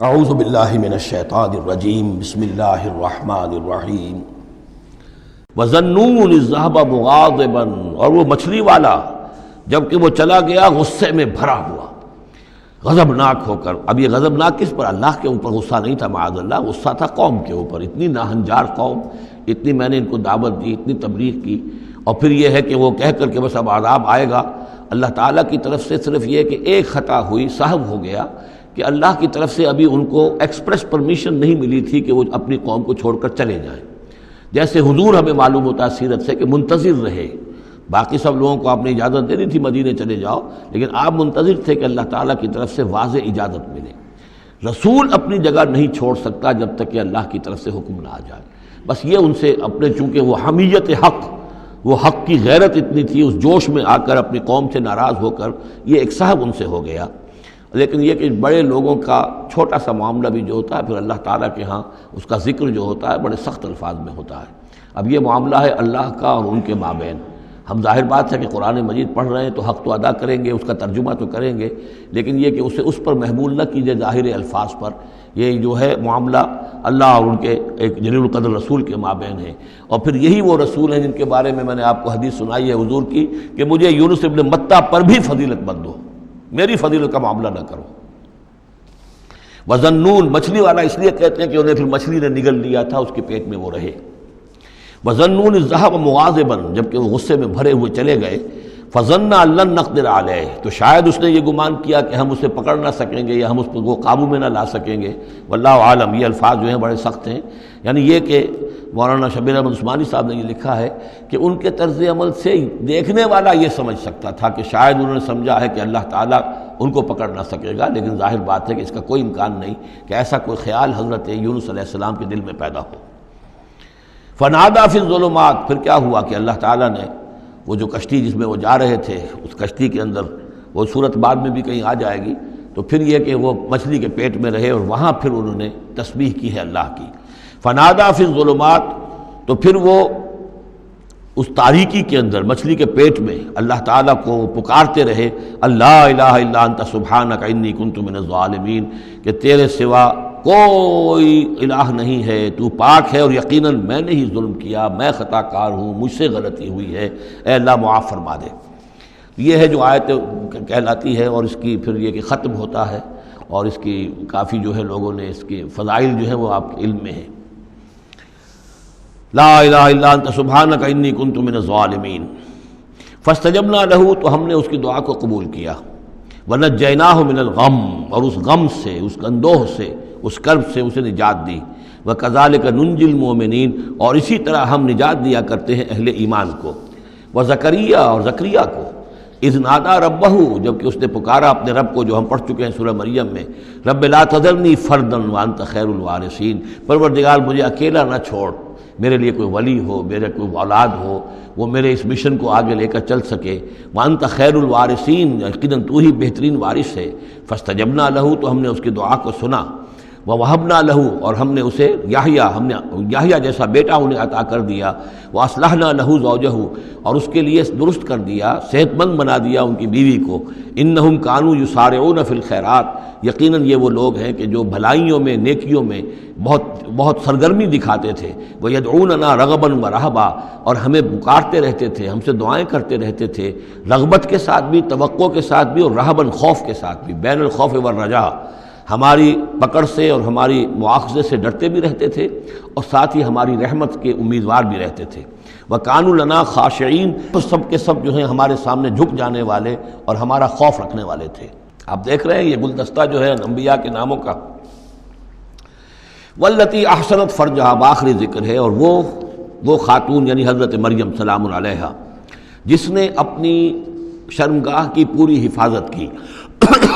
اعوذ باللہ من الشیطان الرجیم بسم اللہ الرحمن الرحیم وَظَنُّونِ الذَّهَبَ مُغَاضِبًا، اور وہ مچھلی والا جبکہ وہ چلا گیا غصے میں بھرا ہوا، غضبناک ہو کر۔ اب یہ غضبناک کس پر؟ اللہ کے اوپر غصہ نہیں تھا معاذ اللہ، غصہ تھا قوم کے اوپر۔ اتنی ناہنجار قوم، اتنی میں نے ان کو دعوت دی، اتنی تبلیغ کی، اور پھر یہ ہے کہ وہ کہہ کر کے بس اب عذاب آئے گا۔ اللہ تعالیٰ کی طرف سے صرف یہ کہ ایک خطا ہوئی، سہو ہو گیا کہ اللہ کی طرف سے ابھی ان کو ایکسپریس پرمیشن نہیں ملی تھی کہ وہ اپنی قوم کو چھوڑ کر چلے جائیں۔ جیسے حضور ہمیں معلوم ہوتا ہے سیرت سے کہ منتظر رہے، باقی سب لوگوں کو آپ نے اجازت دے دی تھی مدینے چلے جاؤ، لیکن آپ منتظر تھے کہ اللہ تعالیٰ کی طرف سے واضح اجازت ملے۔ رسول اپنی جگہ نہیں چھوڑ سکتا جب تک کہ اللہ کی طرف سے حکم نہ آ جائے۔ بس یہ ان سے اپنے، چونکہ وہ حمیت حق، وہ حق کی غیرت اتنی تھی، اس جوش میں آ کر اپنی قوم سے ناراض ہو کر یہ ایک صاحب ان سے ہو گیا۔ لیکن یہ کہ بڑے لوگوں کا چھوٹا سا معاملہ بھی جو ہوتا ہے پھر اللہ تعالیٰ کے ہاں اس کا ذکر جو ہوتا ہے بڑے سخت الفاظ میں ہوتا ہے۔ اب یہ معاملہ ہے اللہ کا اور ان کے مابین۔ ہم ظاہر بات ہے کہ قرآن مجید پڑھ رہے ہیں تو حق تو ادا کریں گے، اس کا ترجمہ تو کریں گے، لیکن یہ کہ اسے اس پر محمول نہ کیجیے ظاہر الفاظ پر۔ یہ جو ہے معاملہ اللہ اور ان کے ایک جلیل القدر رسول کے مابین ہے، اور پھر یہی وہ رسول ہیں جن کے بارے میں نے آپ کو حدیث سنائی ہے حضور کی کہ مجھے یونس ابن متیٰ پر بھی فضیلت مت دو، میری فضیلت کا معاملہ نہ کرو۔ وَظَنُّونَ، مچھلی والا اس لیے کہتے ہیں کہ انہیں پھر مچھلی نے نگل لیا تھا، اس کے پیٹ میں وہ رہے۔ وَظَنُّونَ الذَّهَبَ مُغَاضِبًا، جبکہ وہ غصے میں بھرے ہوئے چلے گئے۔ فَظَنَّ أَن لَّن نَّقْدِرَ عَلَيْهِ، تو شاید اس نے یہ گمان کیا کہ ہم اسے پکڑ نہ سکیں گے یا ہم اس کو قابو میں نہ لا سکیں گے۔ واللہ عالم، یہ الفاظ جو ہیں بڑے سخت ہیں، یعنی یہ کہ مولانا شبیر احمد عثمانی صاحب نے یہ لکھا ہے کہ ان کے طرز عمل سے دیکھنے والا یہ سمجھ سکتا تھا کہ شاید انہوں نے سمجھا ہے کہ اللہ تعالیٰ ان کو پکڑ نہ سکے گا، لیکن ظاہر بات ہے کہ اس کا کوئی امکان نہیں کہ ایسا کوئی خیال حضرت یونس علیہ السلام کے دل میں پیدا ہو۔ فنادیٰ فی الظلمات، پھر کیا ہوا کہ اللہ تعالیٰ نے وہ جو کشتی جس میں وہ جا رہے تھے، اس کشتی کے اندر وہ صورت بعد میں بھی کہیں آ جائے گی، تو پھر یہ کہ وہ مچھلی کے پیٹ میں رہے اور وہاں پھر انہوں نے تسبیح کی ہے اللہ کی۔ فنادیٰ فی الظلمات، تو پھر وہ اس تاریکی کے اندر مچھلی کے پیٹ میں اللہ تعالیٰ کو پکارتے رہے، اللہ الہ الا انت سبحانک انی کنت من الظالمین، کہ تیرے سوا کوئی الہ نہیں ہے، تو پاک ہے اور یقیناً میں نے ہی ظلم کیا، میں خطا کار ہوں، مجھ سے غلطی ہوئی ہے، اے اللہ معاف فرما دے۔ یہ ہے جو آیت کہلاتی ہے، اور اس کی پھر یہ کہ ختم ہوتا ہے، اور اس کی کافی جو ہے لوگوں نے اس کے فضائل جو ہیں وہ آپ کے علم میں ہیں۔ لا الہ الا انت سبحانک انی کنت من الظالمین فاستجبنا لہ، تو ہم نے اس کی دعا کو قبول کیا۔ ونجیناہ من الغم، اور اس غم سے، اس اندوہ سے، اس کرب سے اسے نجات دی۔ وکذالک ننجی المؤمنین، اور اسی طرح ہم نجات دیا کرتے ہیں اہل ایمان کو۔ وزکریا، اور زکریا کو، اذ نادیٰ ربہ، جبکہ اس نے پکارا اپنے رب کو، جو ہم پڑھ چکے ہیں سورہ مریم میں، رب لا تذرنی فردا وانت خیر الوارثین، پروردگار مجھے اکیلا نہ چھوڑ، میرے لیے کوئی ولی ہو، میرے کوئی اولاد ہو، وہ میرے اس مشن کو آگے لے کر چل سکے۔ وانت خیر الوارثین، یقیناً تو ہی بہترین وارث ہے۔ فاستجبنا لہ، تو ہم نے اس کی دعا کو سنا۔ ووہبنا لہ، اور ہم نے اسے یحییٰ، ہم نے یحییٰ جیسا بیٹا انہیں عطا کر دیا۔ واصلحنا لہ زوجہ، اور اس کے لیے درست کر دیا، صحت مند بنا دیا ان کی بیوی کو۔ انہم کانوا یسارعون فی الخیرات، یقیناً یہ وہ لوگ ہیں کہ جو بھلائیوں میں، نیکیوں میں بہت سرگرمی دکھاتے تھے۔ وَيَدْعُونَنَا رَغَبًا وَرَهْبًا، اور ہمیں پکارتے رہتے تھے، ہم سے دعائیں کرتے رہتے تھے، رغبت کے ساتھ بھی، توقع کے ساتھ بھی، اور رہباً، خوف کے ساتھ بھی، بین الخوف والرجاء، ہماری پکڑ سے اور ہماری مواخذے سے ڈرتے بھی رہتے تھے، اور ساتھ ہی ہماری رحمت کے امیدوار بھی رہتے تھے۔ وَكَانُوا لَنَا خَاشِعِينَ، تو سب کے سب جو ہیں ہمارے سامنے جھک جانے والے اور ہمارا خوف رکھنے والے تھے۔ آپ دیکھ رہے ہیں یہ گلدستہ جو ہے انبیاء کے ناموں کا۔ والتی احسنت فرجہا، آخری ذکر ہے، اور وہ خاتون یعنی حضرت مریم سلام علیہا، جس نے اپنی شرمگاہ کی پوری حفاظت کی،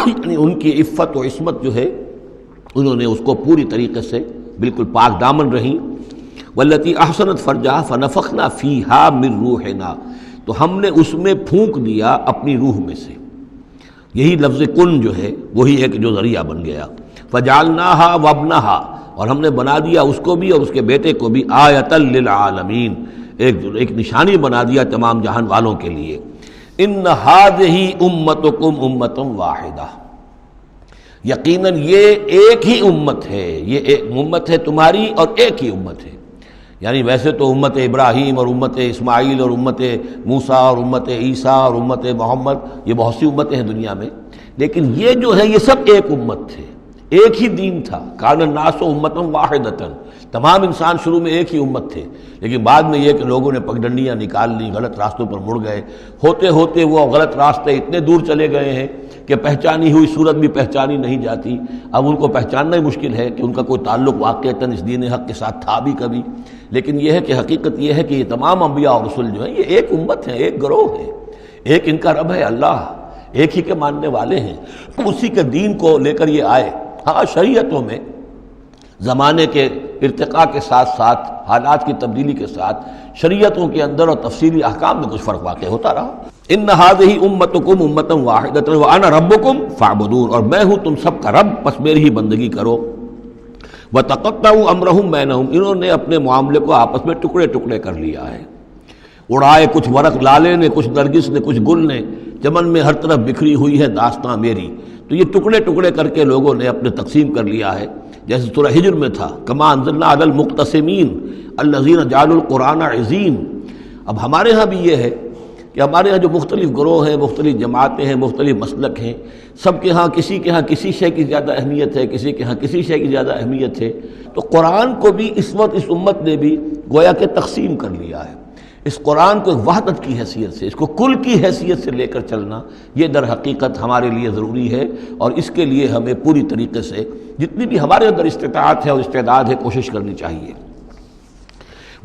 یعنی ان کی عفت و عصمت جو ہے انہوں نے اس کو پوری طریقے سے بالکل پاک دامن رہیں۔ والتی احسنت فرجہا فنفخنا فیہا من روحنا، تو ہم نے اس میں پھونک دیا اپنی روح میں سے۔ یہی لفظ کن جو ہے وہی ایک جو ذریعہ بن گیا۔ فجعلناہا وابنہا، اور ہم نے بنا دیا اس کو بھی اور اس کے بیٹے کو بھی آیۃ للعالمین، ایک نشانی بنا دیا تمام جہان والوں کے لیے۔ ان ھذہ امتکم امۃ واحدہ، یقیناً یہ ایک ہی امت ہے، یہ ایک امت ہے تمہاری اور ایک ہی امت ہے۔ یعنی ویسے تو امت ابراہیم اور امت اسماعیل اور امت موسیٰ اور امت عیسیٰ اور امت محمد، یہ بہت سی امتیں ہیں دنیا میں، لیکن یہ جو ہے یہ سب ایک امت تھے، ایک ہی دین تھا۔ کان الناس امۃ واحدۃ، تمام انسان شروع میں ایک ہی امت تھے، لیکن بعد میں یہ کہ لوگوں نے پگڈنڈیاں نکال لی، غلط راستوں پر مڑ گئے، ہوتے ہوتے وہ غلط راستے اتنے دور چلے گئے ہیں کہ پہچانی ہوئی صورت بھی پہچانی نہیں جاتی۔ اب ان کو پہچاننا ہی مشکل ہے کہ ان کا کوئی تعلق واقعتاً اس دین حق کے ساتھ تھا بھی کبھی، لیکن یہ ہے کہ حقیقت یہ ہے کہ یہ تمام انبیاء اور رسل جو ہیں یہ ایک امت ہیں، ایک گروہ ہے، ایک ان کا رب ہے اللہ، ایک ہی کے ماننے والے ہیں، اسی کے دین کو لے کر یہ آئے۔ ہاں شریعتوں میں زمانے کے ارتقاء کے ساتھ ساتھ، حالات کی تبدیلی کے ساتھ، شریعتوں کے اندر اور تفصیلی احکام میں کچھ فرق واقع ہوتا رہا۔ ان ھذہ امتکم امۃ واحدۃ وانا ربکم فاعبدون، اور میں ہوں تم سب کا رب، بس میری ہی بندگی کرو۔ وتقطعوا امرهم بینہم، انہوں نے اپنے معاملے کو آپس میں ٹکڑے ٹکڑے کر لیا ہے، اڑائے کچھ ورق لالے نے، کچھ نرگس نے، کچھ گل نے، چمن میں ہر طرف بکھری ہوئی ہے داستاں میری۔ تو یہ ٹکڑے ٹکڑے کر کے لوگوں نے اپنے تقسیم کر لیا ہے، جیسے سورہ ہجر میں تھا کما انزلنا علی المقتسمین الذین جعلوا القرآن عظیم۔ اب ہمارے ہاں بھی یہ ہے کہ ہمارے ہاں جو مختلف گروہ ہیں، مختلف جماعتیں ہیں، مختلف مسلک ہیں، سب کے ہاں کسی شے کی زیادہ اہمیت ہے، کسی کے ہاں کسی شے کی زیادہ اہمیت ہے۔ تو قرآن کو بھی اس وقت اس امت نے بھی گویا کہ تقسیم کر لیا ہے۔ اس قرآن کو ایک وحدت کی حیثیت سے، اس کو کل کی حیثیت سے لے کر چلنا، یہ در حقیقت ہمارے لیے ضروری ہے، اور اس کے لیے ہمیں پوری طریقے سے جتنی بھی ہمارے اندر استطاعت ہے اور استعداد ہے کوشش کرنی چاہیے۔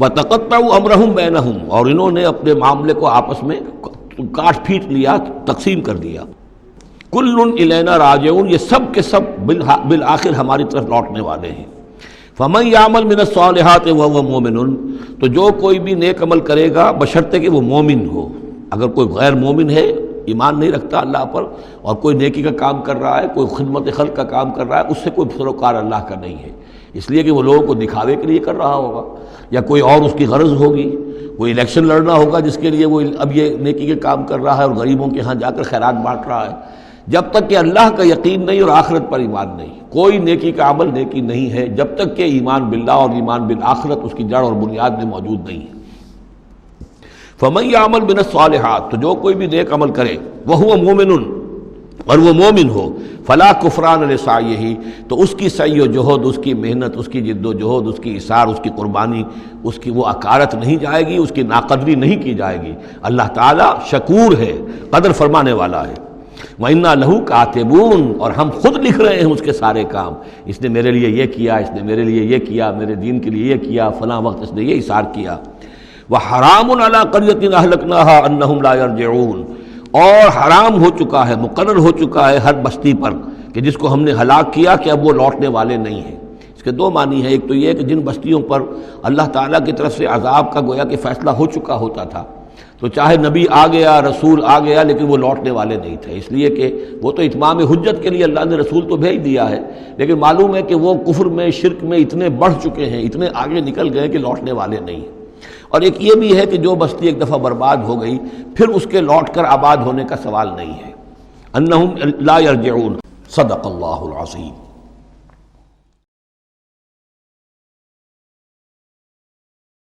وَتَقَطَّعُوا أَمْرَهُمْ بَيْنَهُمْ، اور انہوں نے اپنے معاملے کو آپس میں کاٹ پھینٹ لیا، تقسیم کر دیا۔ كُلٌّ إِلَيْنَا راجعون، یہ سب کے سب بالآخر ہماری طرف لوٹنے والے ہیں۔ فَمَن يَعْمَلْ مِنَ الصَّالِحَاتِ وَهُوَ مُؤْمِنٌ، تو جو کوئی بھی نیک عمل کرے گا بشرطے کہ وہ مومن ہو۔ اگر کوئی غیر مومن ہے، ایمان نہیں رکھتا اللہ پر، اور کوئی نیکی کا کام کر رہا ہے، کوئی خدمت خلق کا کام کر رہا ہے، اس سے کوئی سروکار اللہ کا نہیں ہے، اس لیے کہ وہ لوگوں کو دکھاوے کے لیے کر رہا ہوگا، یا کوئی اور اس کی غرض ہوگی، کوئی الیکشن لڑنا ہوگا جس کے لیے وہ اب یہ نیکی کے کام کر رہا ہے اور غریبوں کے ہاں جا کر خیرات بانٹ رہا ہے۔ جب تک کہ اللہ کا یقین نہیں اور آخرت پر ایمان نہیں، کوئی نیکی کا عمل نیکی نہیں ہے جب تک کہ ایمان باللہ اور ایمان بالآخرت اس کی جڑ اور بنیاد میں موجود نہیں ہے۔ فَمَن يَعْمَلْ مِنَ الصَّالِحَاتِ، تو جو کوئی بھی نیک عمل کرے، وَهُوَ مُؤْمِنٌ، اور وہ مومن ہو، فَلَا كُفْرَانَ لِسَعْيِهِ، تو اس کی سعی و جہد، اس کی محنت، اس کی جد و جہد، اس کی ایثار، اس کی قربانی، اس کی وہ اکارت نہیں جائے گی، اس کی ناقدری نہیں کی جائے گی۔ اللہ تعالیٰ شکور ہے، قدر فرمانے والا ہے۔ وَإِنَّا لَهُ كَاتِبُونَ، اور ہم خود لکھ رہے ہیں اس کے سارے کام، اس نے میرے لیے یہ کیا، اس نے میرے لیے یہ کیا، میرے دین کے لیے یہ کیا، فلاں وقت اس نے یہ ایثار کیا۔ وَحَرَامٌ عَلَىٰ قَرْيَةٍ أَهْلَكْنَاهَا أَنَّهُمْ لَا يَرْجِعُونَ، اور حرام ہو چکا ہے، مقرر ہو چکا ہے ہر بستی پر کہ جس کو ہم نے ہلاک کیا کہ اب وہ لوٹنے والے نہیں ہیں۔ اس کے دو معنی ہیں، ایک تو یہ کہ جن بستیوں پر اللہ تعالیٰ کی طرف سے عذاب کا گویا کہ فیصلہ ہو چکا ہوتا تھا، تو چاہے نبی آ گیا، رسول آ گیا، لیکن وہ لوٹنے والے نہیں تھے، اس لیے کہ وہ تو اتمام حجت کے لیے اللہ نے رسول تو بھیج دیا ہے، لیکن معلوم ہے کہ وہ کفر میں، شرک میں اتنے بڑھ چکے ہیں، اتنے آگے نکل گئے کہ لوٹنے والے نہیں ہیں۔ اور ایک یہ بھی ہے کہ جو بستی ایک دفعہ برباد ہو گئی پھر اس کے لوٹ کر آباد ہونے کا سوال نہیں ہے۔ انہم لا یرجعون۔ صدق اللہ العظیم۔